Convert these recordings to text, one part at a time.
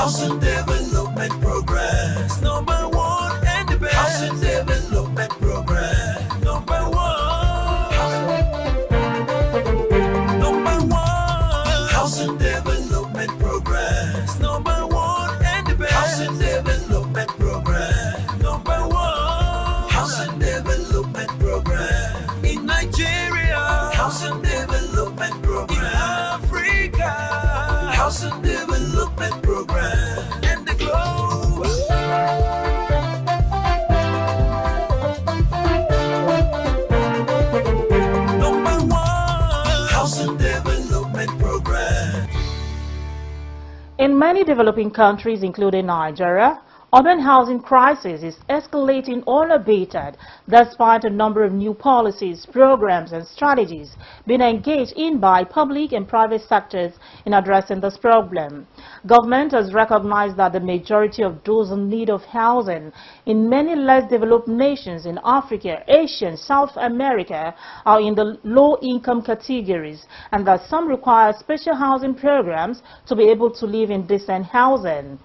Housing Development Progress. Number one and the best. Housing Development Progress. Number one. Number one. Housing Development Progress. Number one and the best. Housing Development Progress. Number one. Housing Development Progress. In Nigeria. Housing Development Progress. In Africa. Housing Development Program and the globe. Number one, Housing Development Program. In many developing countries, including Nigeria, urban housing crisis is escalating unabated despite a number of new policies, programs and strategies being engaged in by public and private sectors in addressing this problem. Government has recognized that the majority of those in need of housing in many less developed nations in Africa, Asia and South America are in the low-income categories, and that some require special housing programs to be able to live in decent housing.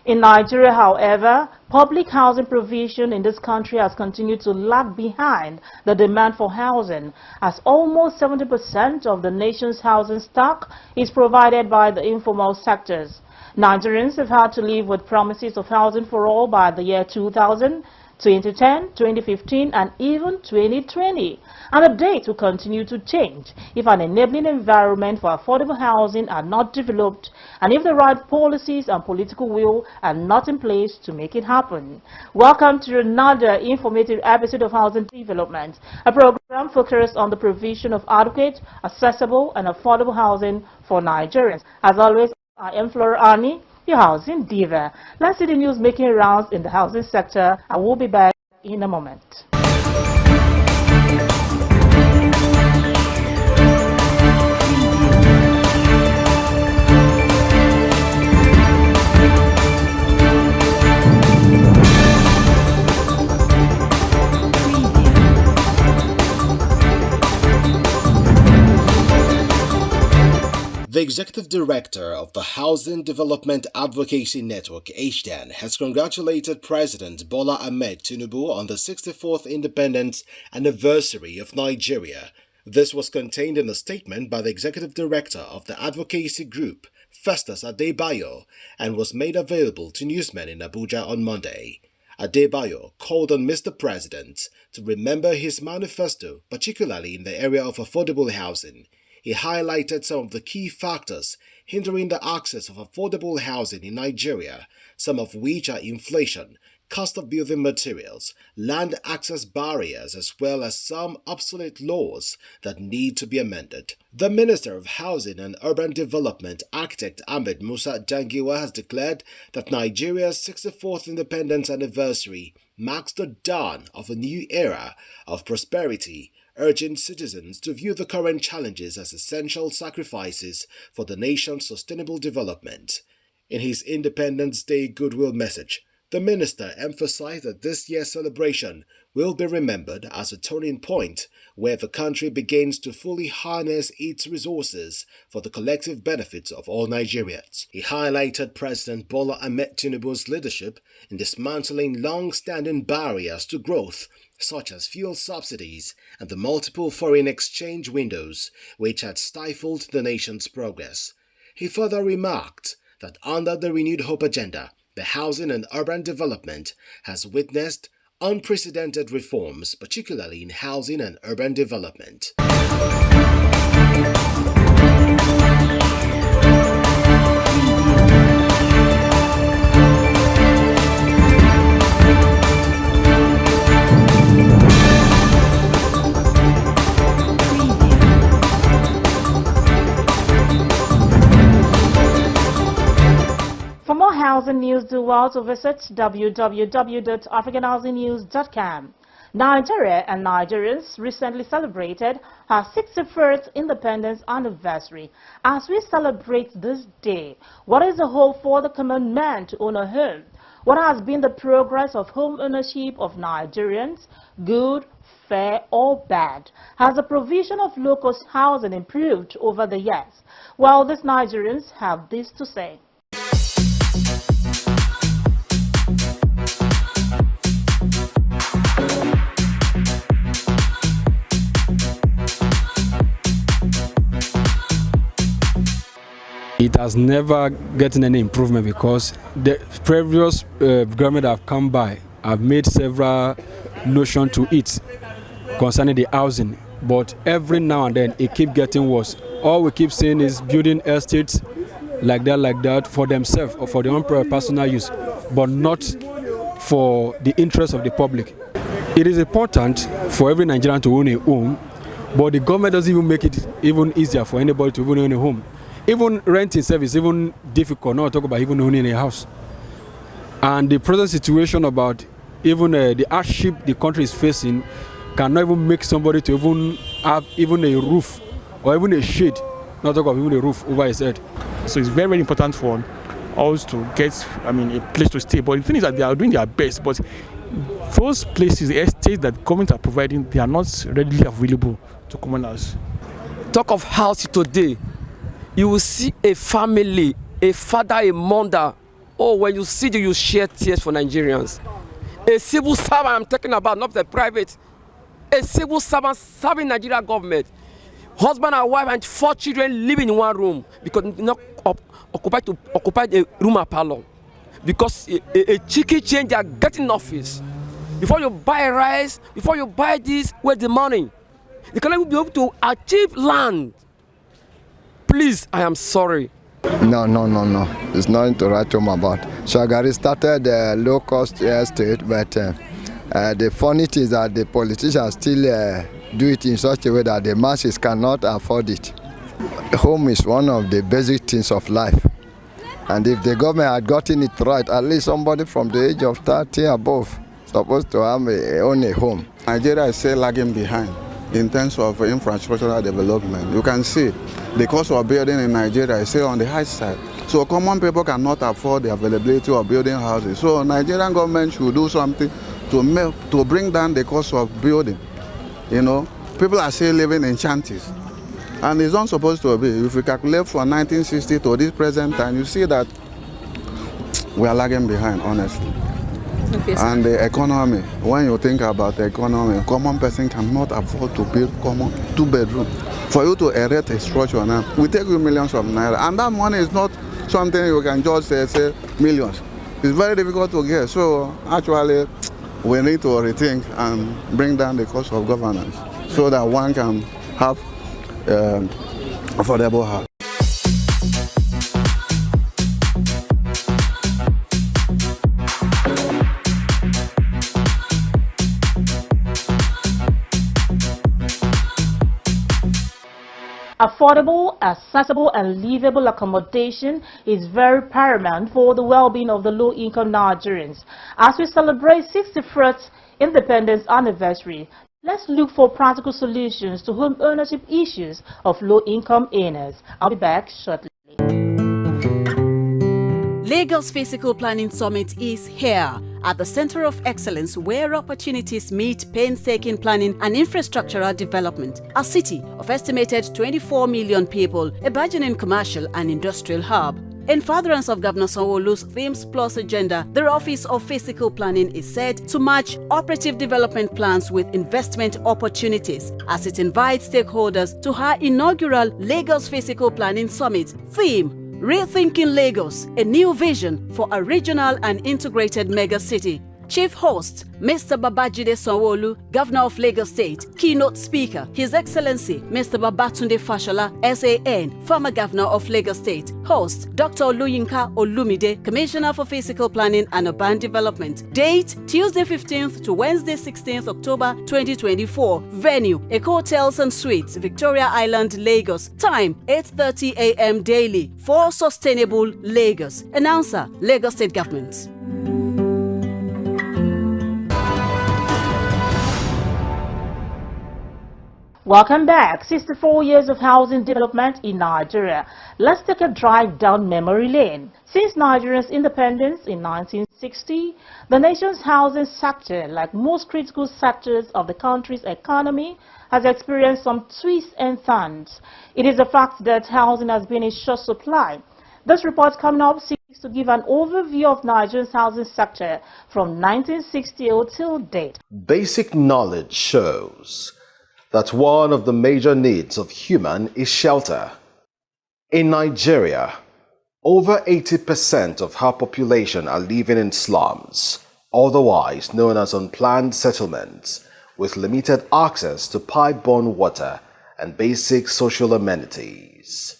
In Nigeria, however, public housing provision in this country has continued to lag behind the demand for housing, as almost 70% of the nation's housing stock is provided by the informal sectors. Nigerians have had to live with promises of housing for all by the year 2000, 2010, 2015 and even 2020. And the date will continue to change if an enabling environment for affordable housing are not developed and if the right policies and political will are not in place to make it happen. Welcome to another informative episode of Housing Development, a program focused on the provision of adequate, accessible and affordable housing for Nigerians. As always, I am Flora Ani, your housing diva. Let's see the news making rounds in the housing sector. I will be back in a moment. The Executive Director of the Housing Development Advocacy Network, HDAN, has congratulated President Bola Ahmed Tinubu on the 64th Independence Anniversary of Nigeria. This was contained in a statement by the Executive Director of the Advocacy Group, Fesadeb, and was made available to newsmen in Abuja on Monday. Adebayo called on Mr. President to remember his manifesto, particularly in the area of affordable housing. He highlighted some of the key factors hindering the access of affordable housing in Nigeria, some of which are inflation, cost of building materials, land access barriers, as well as some obsolete laws that need to be amended. The Minister of Housing and Urban Development, Architect Ahmed Musa Dangiwa, has declared that Nigeria's 64th independence anniversary marks the dawn of a new era of prosperity, urging citizens to view the current challenges as essential sacrifices for the nation's sustainable development. In his Independence Day goodwill message, the minister emphasized that this year's celebration will be remembered as a turning point where the country begins to fully harness its resources for the collective benefit of all Nigerians. He highlighted President Bola Ahmed Tinubu's leadership in dismantling long-standing barriers to growth, such as fuel subsidies and the multiple foreign exchange windows which had stifled the nation's progress. He further remarked that under the Renewed Hope agenda, the housing and urban development has witnessed unprecedented reforms, particularly in housing and urban development. For more housing news, do well to visit www.africanhousingnews.com. Nigeria and Nigerians recently celebrated our 61st independence anniversary. As we celebrate this day, what is the hope for the common man to own a home? What has been the progress of home ownership of Nigerians? Good, fair or bad? Has the provision of low-cost housing improved over the years? Well, these Nigerians have this to say. it has never gotten any improvement because the previous government have come by have made several notions to it concerning the housing, but every now and then it keeps getting worse. All we keep saying is building estates like that for themselves or for their own personal use, but not for the interest of the public. It is important for every Nigerian to own a home, but the government doesn't even make it even easier for anybody to even own a home. Even renting service, even difficult, not talk about even owning a house. And the present situation about even the hardship the country is facing cannot even make somebody to even have even a roof or even a shade, not talk about even a roof over his head. So it's very, very important for us to get, a place to stay. But the thing is that they are doing their best, but those places, the estates that government are providing, they are not readily available to commoners. Talk of house today, you will see a family, a father, a mother. Oh, when you see you shed tears for Nigerians. A civil servant, I'm talking about, not the private. A civil servant serving Nigeria government. Husband and wife and 4 children living in one room because not occupy a room or parlor. Because a cheeky change, they are getting office. Before you buy rice, before you buy this, where's the money? You cannot be able to achieve land. Please, I am sorry. No. It's nothing to write home about. Shagari started a low-cost estate, but the funny thing is that the politicians still do it in such a way that the masses cannot afford it. Home is one of the basic things of life. And if the government had gotten it right, at least somebody from the age of 30 above supposed to have own a home. Nigeria is still lagging behind in terms of infrastructural development. You can see the cost of building in Nigeria is still on the high side. So common people cannot afford the availability of building houses. So Nigerian government should do something to bring down the cost of building. You know, people are still living in shanties. And it's not supposed to be. If we calculate from 1960 to this present time, you see that we are lagging behind, honestly. Okay, and the economy, when you think about the economy, common person cannot afford to build common 2-bedroom. For you to erect a structure now, we take you millions of naira. And that money is not something you can just say millions. It's very difficult to get. So actually, we need to rethink and bring down the cost of governance so that one can have affordable house. Affordable, accessible and livable accommodation is very paramount for the well-being of the low-income Nigerians. As we celebrate 61st Independence Anniversary, let's look for practical solutions to home ownership issues of low-income earners. I'll be back shortly. Lagos Physical Planning Summit is here at the Center of Excellence where opportunities meet painstaking planning and infrastructural development. A city of estimated 24 million people, a burgeoning commercial and industrial hub. In furtherance of Governor Sanwo-Olu's Themes Plus agenda, the Office of Physical Planning is set to match operative development plans with investment opportunities as it invites stakeholders to her inaugural Lagos Physical Planning Summit. Theme: Rethinking Lagos, a new vision for a regional and integrated megacity. Chief host, Mr. Babajide Sanwo-Olu, Governor of Lagos State. Keynote speaker, His Excellency, Mr. Babatunde Fashola, SAN, former Governor of Lagos State. Host, Dr. Oluyinka Olumide, Commissioner for Physical Planning and Urban Development. Date, Tuesday 15th to Wednesday 16th October 2024. Venue, Eco Hotels and Suites, Victoria Island, Lagos. Time, 8:30 a.m. daily for sustainable Lagos. Announcer, Lagos State Government. Welcome back. 64 years of housing development in Nigeria. Let's take a drive down memory lane. Since Nigeria's independence in 1960, the nation's housing sector, like most critical sectors of the country's economy, has experienced some twists and turns. It is a fact that housing has been in short supply. This report coming up seeks to give an overview of Nigeria's housing sector from 1960 till date. Basic knowledge shows that one of the major needs of human is shelter. In Nigeria, Over 80% of her population are living in slums, otherwise known as unplanned settlements, with limited access to pipe-borne water and basic social amenities.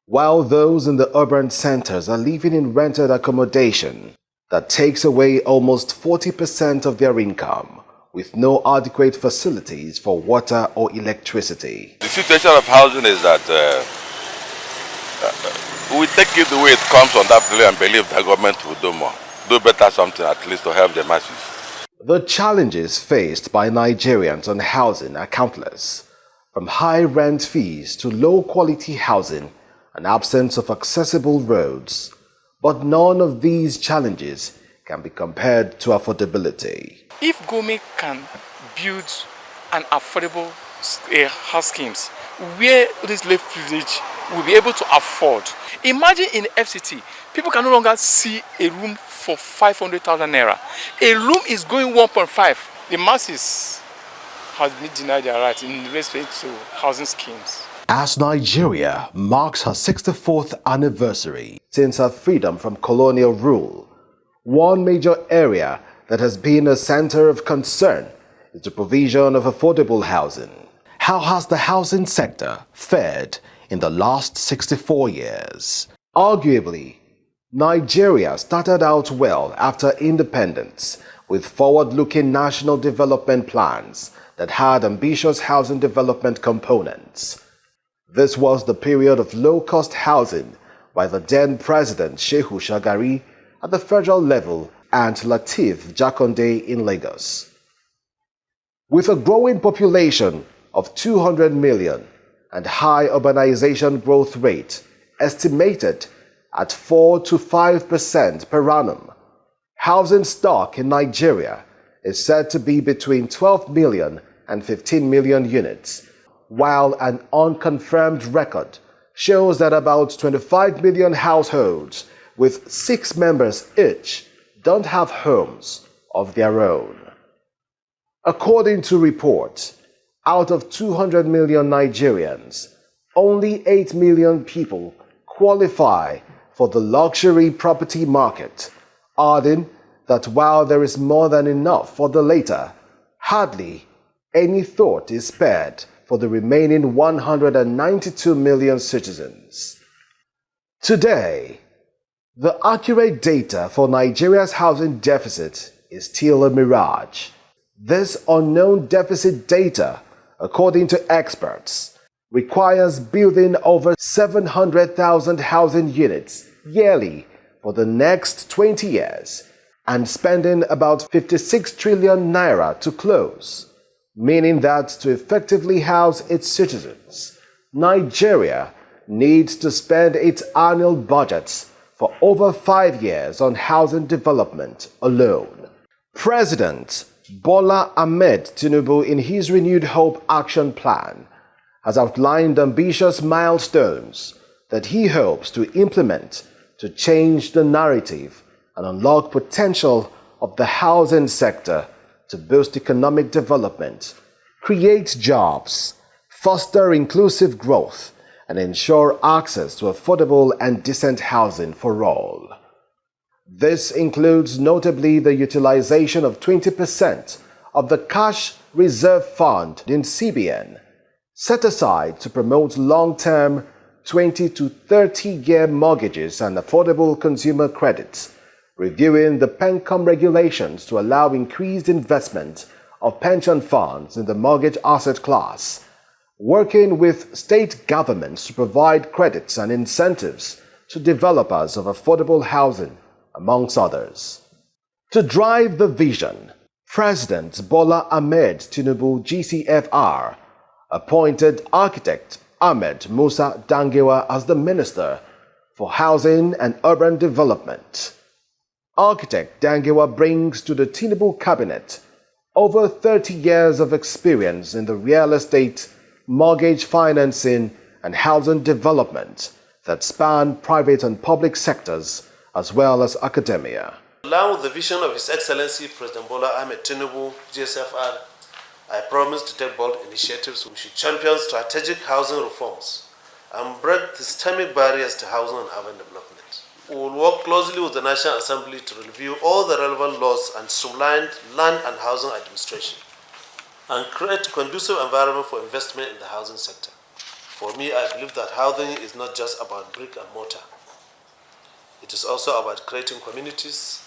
While those in the urban centers are living in rented accommodation that takes away almost 40% of their income, with no adequate facilities for water or electricity. The situation of housing is that we take it the way it comes on that day and believe the government will do more, do better something at least to help the masses. The challenges faced by Nigerians on housing are countless, from high rent fees to low-quality housing and absence of accessible roads. But none of these challenges can be compared to affordability. If government can build an affordable house schemes where this less privilege will be able to afford. Imagine in FCT, people can no longer see a room for 500,000 naira. A room is going 1.5. The masses has been denied their rights in respect to housing schemes. As Nigeria marks her 64th anniversary since her freedom from colonial rule, one major area that has been a center of concern is the provision of affordable housing. How has the housing sector fared in the last 64 years? Arguably, Nigeria started out well after independence with forward-looking national development plans that had ambitious housing development components. This was the period of low-cost housing by the then President Shehu Shagari at the federal level and Lateef Jakonde in Lagos. With a growing population of 200 million and high urbanization growth rate estimated at 4 to 5% per annum, housing stock in Nigeria is said to be between 12 million and 15 million units, while an unconfirmed record shows that about 25 million households with 6 members each don't have homes of their own. According to reports, out of 200 million Nigerians, only 8 million people qualify for the luxury property market, adding that while there is more than enough for the latter, hardly any thought is spared for the remaining 192 million citizens. Today, the accurate data for Nigeria's housing deficit is still a mirage. This unknown deficit data, according to experts, requires building over 700,000 housing units yearly for the next 20 years and spending about 56 trillion naira to close, meaning that to effectively house its citizens, Nigeria needs to spend its annual budgets for over 5 years on housing development alone. President Bola Ahmed Tinubu, in his Renewed Hope Action Plan, has outlined ambitious milestones that he hopes to implement to change the narrative and unlock potential of the housing sector to boost economic development, create jobs, foster inclusive growth, and ensure access to affordable and decent housing for all. This includes notably the utilization of 20% of the cash reserve fund in CBN, set aside to promote long-term 20 to 30-year mortgages and affordable consumer credits, reviewing the PENCOM regulations to allow increased investment of pension funds in the mortgage asset class, working with state governments to provide credits and incentives to developers of affordable housing, amongst others. To drive the vision, President Bola Ahmed Tinubu GCFR appointed architect Ahmed Musa Dangewa as the Minister for Housing and Urban Development. Architect Dangewa brings to the Tinubu cabinet over 30 years of experience in the real estate, mortgage financing, and housing development that span private and public sectors as well as academia. Along with the vision of His Excellency President Bola Ahmed Tinubu, GSFR, I promise to take bold initiatives which should champion strategic housing reforms and break systemic barriers to housing and urban development. We will work closely with the National Assembly to review all the relevant laws and streamline land and housing administration, and create a conducive environment for investment in the housing sector. For me, I believe that housing is not just about brick and mortar. It is also about creating communities,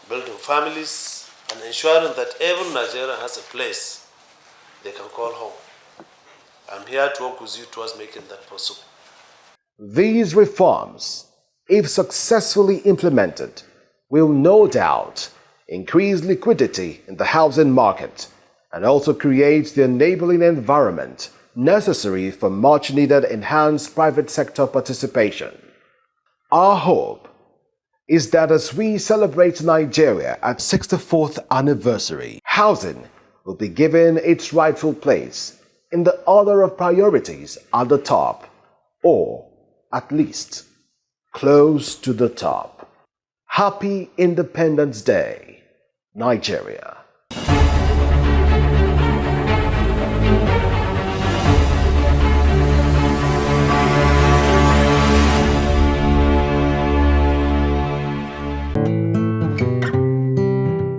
building families, and ensuring that every Nigerian has a place they can call home. I'm here to work with you towards making that possible. These reforms, if successfully implemented, will no doubt increase liquidity in the housing market and also create the enabling environment necessary for much-needed enhanced private sector participation. Our hope is that as we celebrate Nigeria at 64th anniversary, housing will be given its rightful place in the order of priorities at the top, or at least close to the top. Happy Independence Day, Nigeria.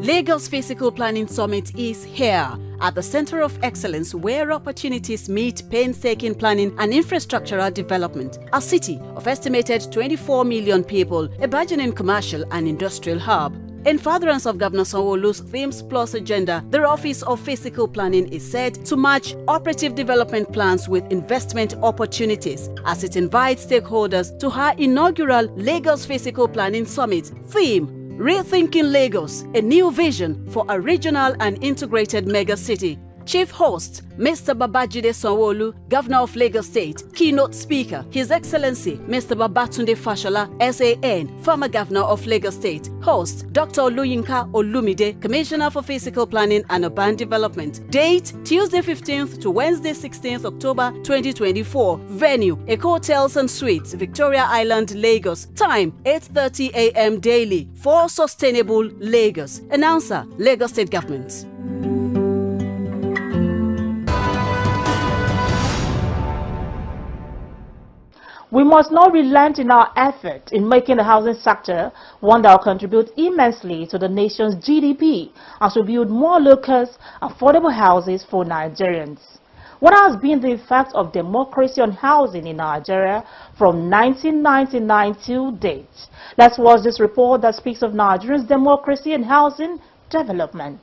Lagos Physical Planning Summit is here at the Center of Excellence, where opportunities meet painstaking planning and infrastructural development. A city of estimated 24 million people, a burgeoning commercial and industrial hub. In furtherance of Governor Sanwo-Olu's Themes Plus agenda, the Office of Physical Planning is said to match operative development plans with investment opportunities as it invites stakeholders to her inaugural Lagos Physical Planning Summit. Theme: Rethinking Lagos, a new vision for a regional and integrated megacity. Chief host, Mr. Babajide Sanwo-Olu, Governor of Lagos State. Keynote speaker, His Excellency Mr. Babatunde Fashola, SAN, former Governor of Lagos State. Host, Dr. Oluyinka Olumide, Commissioner for Physical Planning and Urban Development. Date, Tuesday 15th to Wednesday 16th October 2024. Venue, Eco Hotels and Suites, Victoria Island, Lagos. Time, 8:30 a.m. daily for sustainable Lagos. Announcer, Lagos State Government. We must not relent in our effort in making the housing sector one that will contribute immensely to the nation's GDP as we build more low-cost, affordable houses for Nigerians. What has been the effect of democracy on housing in Nigeria from 1999 to date? Let's watch this report that speaks of Nigerians' democracy and housing development.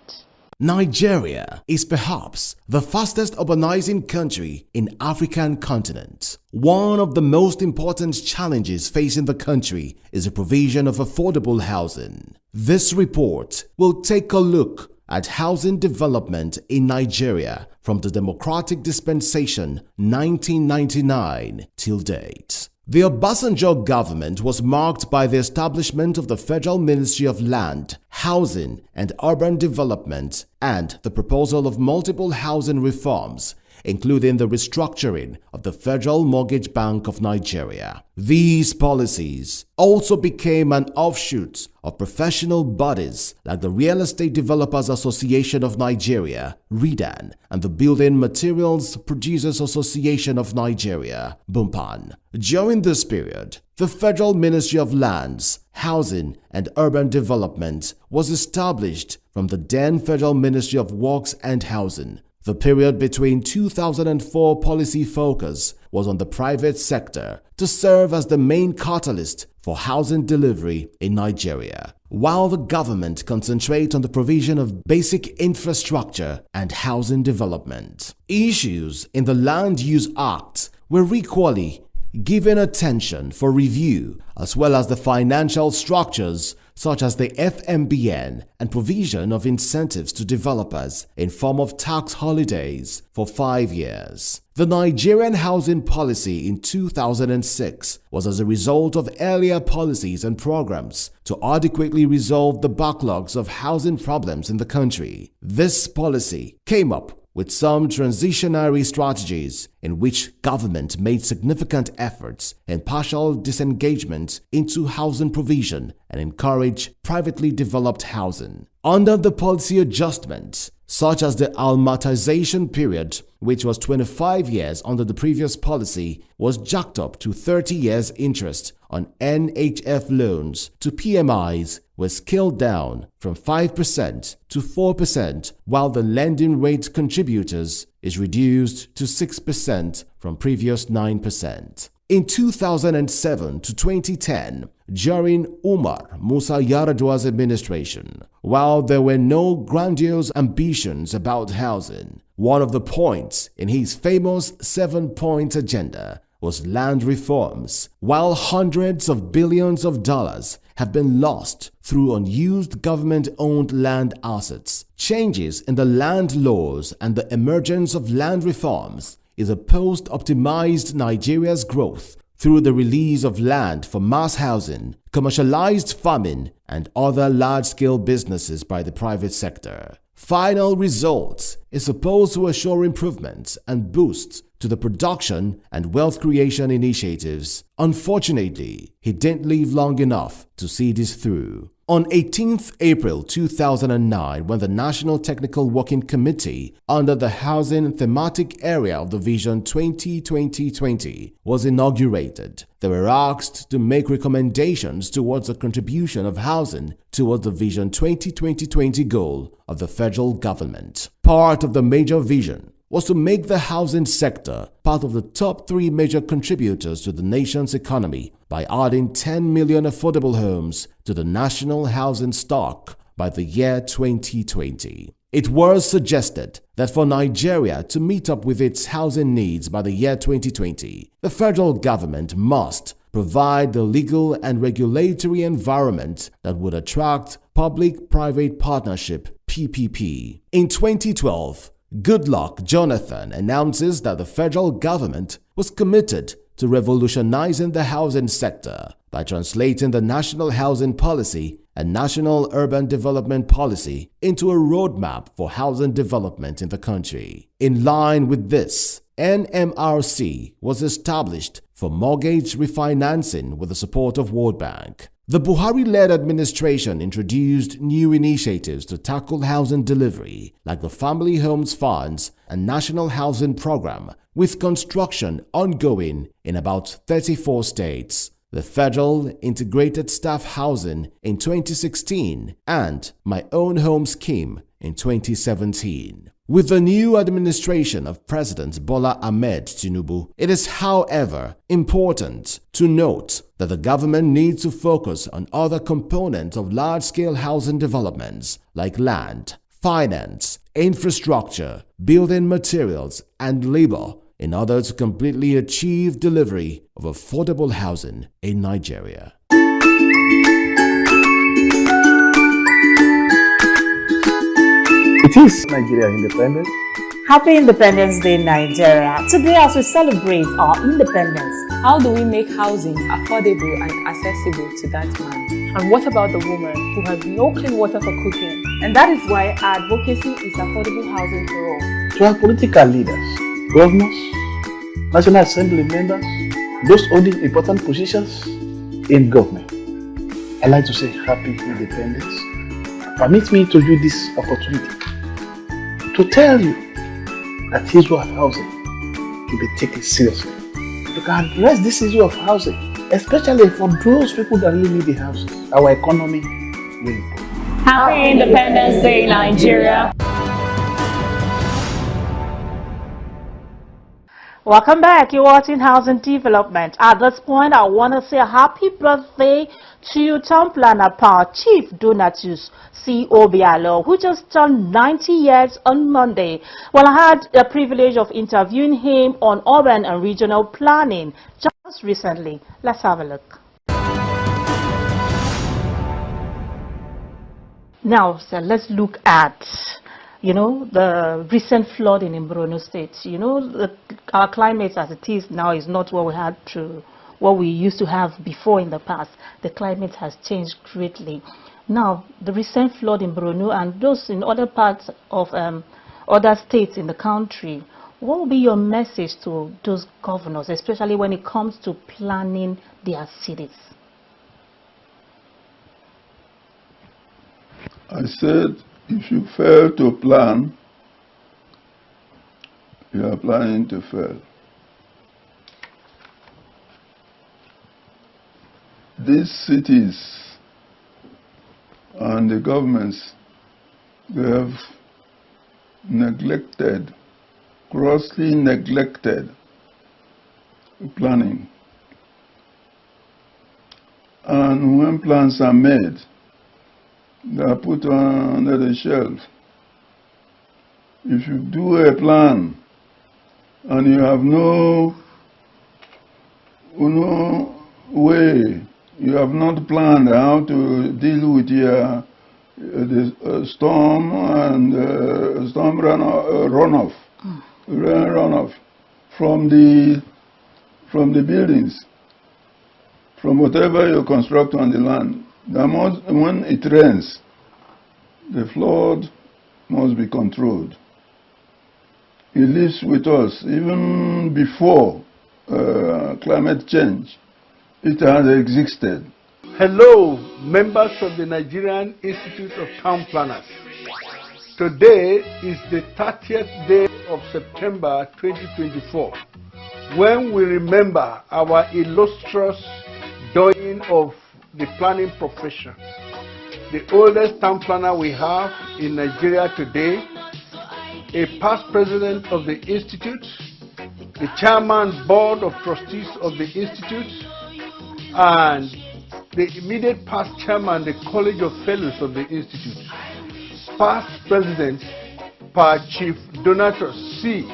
Nigeria is perhaps the fastest urbanizing country in African continent. One of the most important challenges facing the country is the provision of affordable housing. This report will take a look at housing development in Nigeria from the democratic dispensation 1999 till date. The Obasanjo government was marked by the establishment of the Federal Ministry of Land, Housing and Urban Development and the proposal of multiple housing reforms, including the restructuring of the Federal Mortgage Bank of Nigeria. These policies also became an offshoot of professional bodies like the Real Estate Developers Association of Nigeria, REDAN, and the Building Materials Producers Association of Nigeria, BUMPAN. During this period, the Federal Ministry of Lands, Housing and Urban Development was established from the then Federal Ministry of Works and Housing. The period between 2004 policy focus was on the private sector to serve as the main catalyst for housing delivery in Nigeria, while the government concentrates on the provision of basic infrastructure and housing development. Issues in the Land Use Act were equally given attention for review, as well as the financial structures such as the FMBN and provision of incentives to developers in form of tax holidays for 5 years. The Nigerian housing policy in 2006 was as a result of earlier policies and programs to adequately resolve the backlogs of housing problems in the country. This policy came up with some transitionary strategies in which government made significant efforts in partial disengagement into housing provision and encouraged privately developed housing. Under the policy adjustments, such as the Almatization period which was 25 years under the previous policy, was jacked up to 30 years interest on NHF loans to PMIs was scaled down from 5% to 4%, while the lending rate contributors is reduced to 6% from previous 9%. In 2007 to 2010, during Umar Musa Yar'Adua's administration, while there were no grandiose ambitions about housing, one of the points in his famous 7-point agenda was land reforms. While hundreds of billions of dollars have been lost through unused government-owned land assets, changes in the land laws and the emergence of land reforms is opposed optimized Nigeria's growth through the release of land for mass housing, commercialized farming, and other large-scale businesses by the private sector. Final results is supposed to assure improvements and boosts to the production and wealth creation initiatives. Unfortunately, he didn't live long enough to see this through. On 18th April 2009, when the National Technical Working Committee under the Housing Thematic Area of the Vision 2020 was inaugurated, they were asked to make recommendations towards the contribution of housing towards the Vision 2020 goal of the federal government. Part of the major vision was to make the housing sector part of the top 3 major contributors to the nation's economy by adding 10 million affordable homes to the national housing stock by the year 2020. It was suggested that for Nigeria to meet up with its housing needs by the year 2020, the federal government must provide the legal and regulatory environment that would attract public-private partnership (PPP). In 2012, Goodluck Jonathan announces that the federal government was committed to revolutionizing the housing sector by translating the National Housing Policy and National Urban Development Policy into a roadmap for housing development in the country. In line with this, NMRC was established for mortgage refinancing with the support of World Bank. The Buhari-led administration introduced new initiatives to tackle housing delivery, like the Family Homes Funds and National Housing Program, with construction ongoing in about 34 states. The Federal Integrated Staff Housing in 2016 and My Own Home Scheme in 2017. With the new administration of President Bola Ahmed Tinubu, it is, however, important to note that the government needs to focus on other components of large-scale housing developments like land, finance, infrastructure, building materials, and labor in order to completely achieve delivery of affordable housing in Nigeria. It is Nigeria independence. Happy Independence Day, Nigeria. Today, as we celebrate our independence, how do we make housing affordable and accessible to that man? And what about the woman who has no clean water for cooking? And that is why advocacy is affordable housing for all. To our political leaders, governors, National Assembly members, those holding important positions in government, I'd like to say happy independence. Permit me to use this opportunity to tell you that issue of housing should be taken seriously. You can address this issue of housing, especially for those people that really need the houses. Our economy will improve. Happy Independence Day, Nigeria. Welcome back. You're watching Housing Development. At this point, I want to say a happy birthday to Town Planner Pa Chief Donatus C. Obialo, who just turned 90 years on Monday. Well, I had the privilege of interviewing him on urban and regional planning just recently. Let's have a look. Now, so let's look at the recent flooding in Borno State. Our climate as it is now is not what we used to have before in the past. The climate has changed greatly. Now, the recent flood in Borno and those in other parts of other states in the country, what will be your message to those governors, especially when it comes to planning their cities? I said, if you fail to plan, you are planning to fail. These cities and the governments, they have neglected, grossly neglected planning. And when plans are made, they are put under the shelf. If you do a plan and you have no way, you have not planned how to deal with the storm and storm runoff from the buildings, from whatever you construct on the land. When it rains, the flood must be controlled. It lives with us even before climate change. It has existed. Hello, members of the Nigerian Institute of Town Planners. Today is the 30th day of September 2024, when we remember our illustrious doyen of the planning profession, the oldest town planner we have in Nigeria today, a past president of the Institute, the chairman board of trustees of the Institute, and the immediate past chairman, the College of Fellows of the Institute, past president, Pa Chief Donatus C.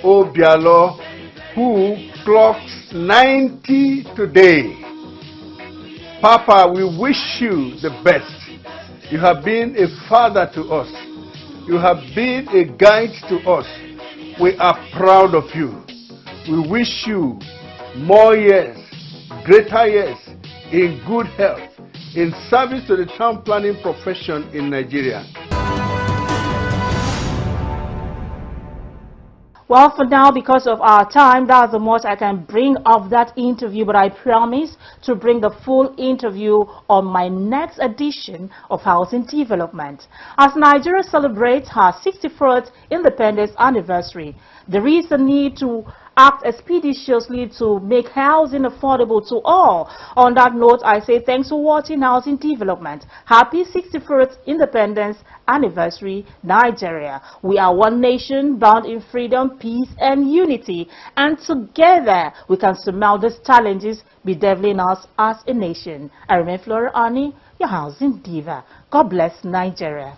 Obialo, who clocks 90 today. Papa, we wish you the best. You have been a father to us. You have been a guide to us. We are proud of you. We wish you more years, greater years, in good health, in service to the town planning profession in Nigeria. Well, for now, because of our time, that's the most I can bring of that interview, but I promise to bring the full interview on my next edition of Housing Development. As Nigeria celebrates her 64th independence anniversary, there is a need to act expeditiously to make housing affordable to all. On that note, I say thanks for watching Housing Development. Happy 61st Independence Anniversary, Nigeria. We are one nation bound in freedom, peace, and unity. And together, we can surmount these challenges bedeviling us as a nation. I remain Flora Ani, your housing diva. God bless Nigeria.